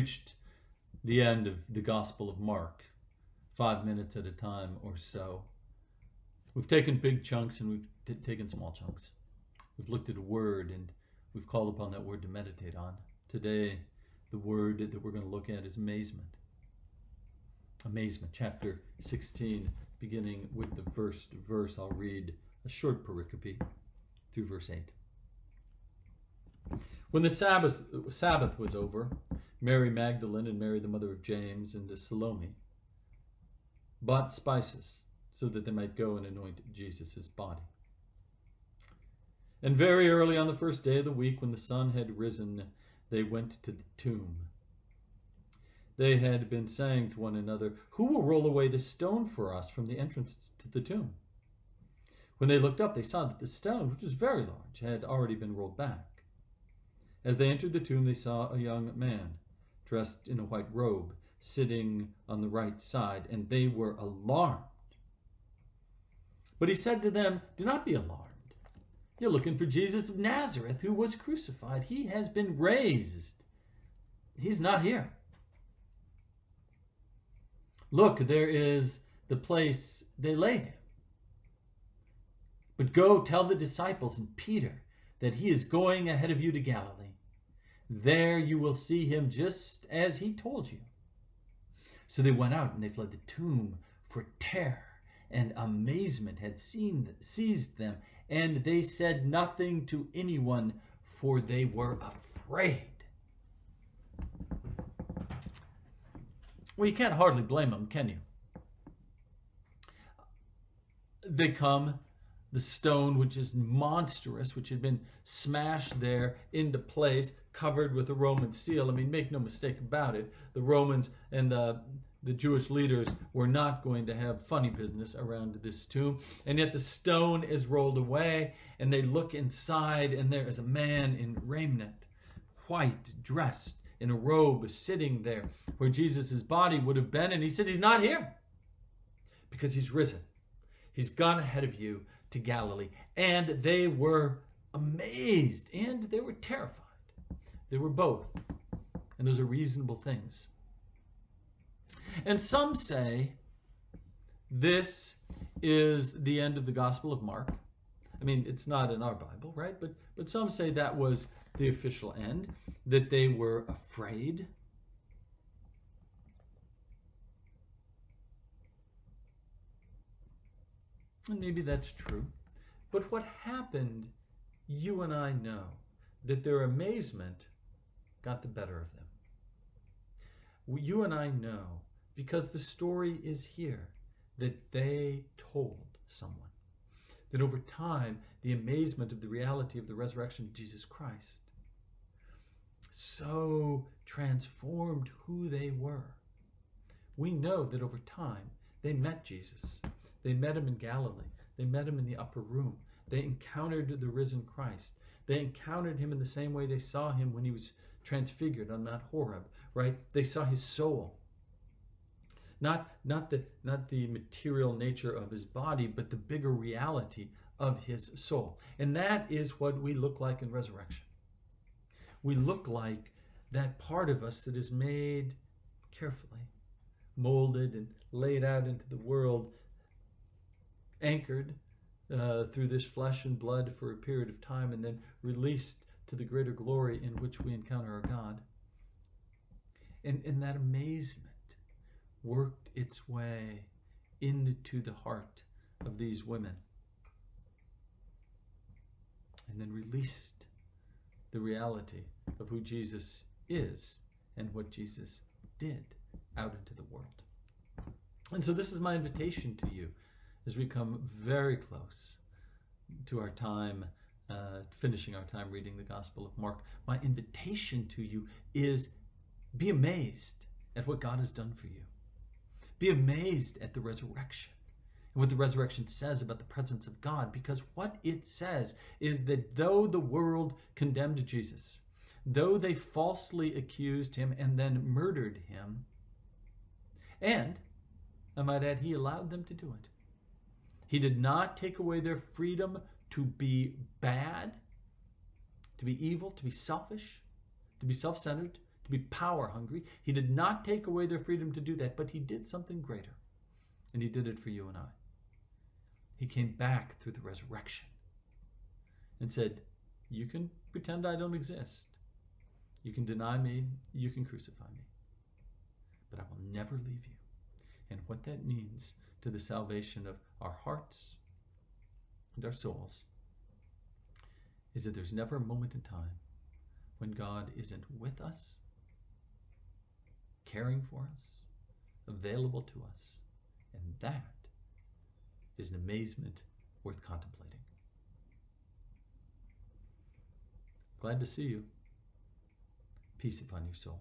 reached the end of the Gospel of Mark, 5 minutes at a time or so. We've taken big chunks and we've taken small chunks. We've looked at a word and we've called upon that word to meditate on. Today, the word that we're going to look at is amazement. Amazement, chapter 16, beginning with the first verse. I'll read a short pericope through verse 8. When the Sabbath was over, Mary Magdalene and Mary the mother of James and Salome bought spices so that they might go and anoint Jesus' body. And very early on the first day of the week, when the sun had risen, they went to the tomb. They had been saying to one another, "Who will roll away the stone for us from the entrance to the tomb?" When they looked up, they saw that the stone, which was very large, had already been rolled back. As they entered the tomb, they saw a young man dressed in a white robe, sitting on the right side, and they were alarmed. But he said to them, "Do not be alarmed. You're looking for Jesus of Nazareth, who was crucified. He has been raised. He's not here. Look, there is the place they laid him. But go tell the disciples and Peter that he is going ahead of you to Galilee. There you will see him just as he told you." So they went out and they fled the tomb, for terror and amazement had seized them, and they said nothing to anyone, for they were afraid. Well, you can't hardly blame them, can you? They come, the stone, which is monstrous, which had been smashed there into place, covered with a Roman seal. I mean, make no mistake about it. The Romans and the Jewish leaders were not going to have funny business around this tomb. And yet the stone is rolled away, and they look inside, and there is a man in raiment, white, dressed in a robe, sitting there where Jesus' body would have been. And he said, "He's not here, because he's risen. He's gone ahead of you to Galilee." And they were amazed and they were terrified. They were both. And those are reasonable things. And some say this is the end of the Gospel of Mark. I mean, it's not in our Bible, right? But some say that was the official end, that they were afraid. And maybe that's true. But what happened, you and I know, that their amazement got the better of them. You and I know, because the story is here, that they told someone. That over time, the amazement of the reality of the resurrection of Jesus Christ so transformed who they were. We know that over time, they met Jesus. They met him in Galilee. They met him in the upper room. They encountered the risen Christ. They encountered him in the same way they saw him when he was transfigured on Mount Horeb, right? They saw his soul. Not the material nature of his body, but the bigger reality of his soul. And that is what we look like in resurrection. We look like that part of us that is made carefully, molded and laid out into the world, anchored through this flesh and blood for a period of time, and then released to the greater glory in which we encounter our God. And that amazement worked its way into the heart of these women, and then released the reality of who Jesus is and what Jesus did out into the world. And so this is my invitation to you as we come very close to our time, finishing our time reading the Gospel of Mark. My invitation to you is be amazed at what God has done for you. Be amazed at the resurrection and what the resurrection says about the presence of God, because what it says is that though the world condemned Jesus, though they falsely accused him and then murdered him, and I might add, he allowed them to do it. He did not take away their freedom to be bad, to be evil, to be selfish, to be self-centered, to be power hungry. He did not take away their freedom to do that, but he did something greater. And he did it for you and I. He came back through the resurrection and said, you can pretend I don't exist. You can deny me. You can crucify me. But I will never leave you. And what that means to the salvation of our hearts and our souls is that there's never a moment in time when God isn't with us, caring for us, available to us. And that is an amazement worth contemplating. Glad to see you. Peace upon your soul.